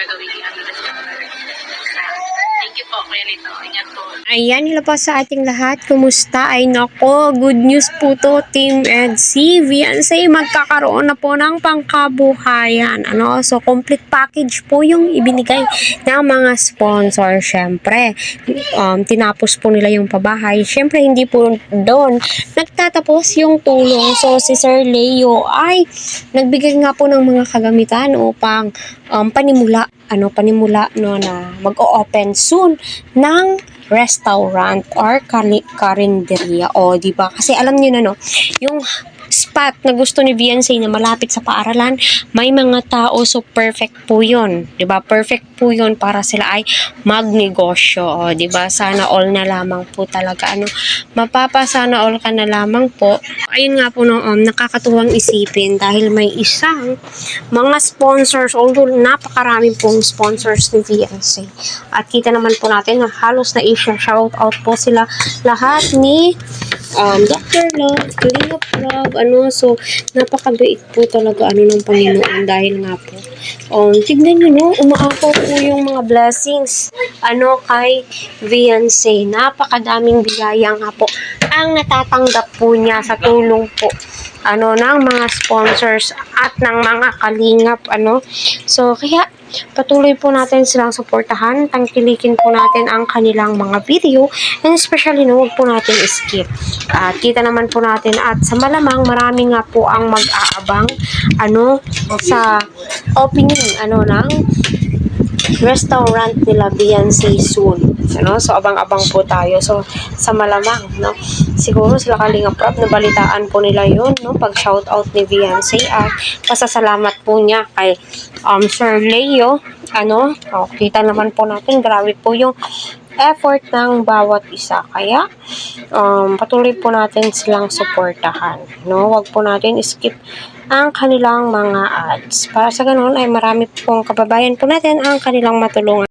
magawin ang December. Thank you po, Kuya Lito. Ingat po. Ayan, hello po sa ating lahat. Kumusta? Ay nako, good news po to, Team EDC. Viansay magkakaroon na po ng pangkabuhayan. So, complete package po yung ibinigay ng mga sponsor. Syempre, tinapos po nila yung pabahay. Syempre, hindi po doon nagtatapos yung tulong. So, si Sir Leo ay nagbigay nga po ng mga kagamitan upang panimula na mag-o-open soon ng restaurant or karinderya. O, di ba? Kasi alam niyo na, no, yung spot na gusto ni Viansay na malapit sa paaralan, may mga tao, so perfect po yun. Di ba? Perfect po yun para sila ay magnegosyo. O, di ba? Sana all na lamang po talaga. Mapapasana all ka na lamang po. Ayun nga po, no, nakakatuwang isipin dahil may isang mga sponsors, although napakarami pong sponsors ni Viansay. At kita naman po natin na halos na i-shout out po sila lahat ni Dr. Love, Kalinga Vlog, so napakabait po talaga ng Panginoon dahil nga po tignan nyo, no, umaapaw po yung mga blessings kay Viansay. Napakadaming biyaya nga po ang natatanggap po niya sa tulong po ng mga sponsors at ng mga kalingap so kaya patuloy po natin silang suportahan, tangkilikin po natin ang kanilang mga video, and especially huwag po natin skip. At kita naman po natin at sa malamang marami nga po ang mag-aabang sa opening ng restaurant nila Viansay soon. So abang-abang po tayo. So sa malamang, siguro sila Kalinga Prab, nabalitaan po nila yun, pag shoutout ni Viansay at pasasalamat po niya kay Sir Leo. Kita naman po natin, grabe po yung effort ng bawat isa. Kaya patuloy po natin silang suportahan. Huwag po natin skip ang kanilang mga ads. Para sa ganun ay marami pong kababayan po natin ang kanilang matulungan.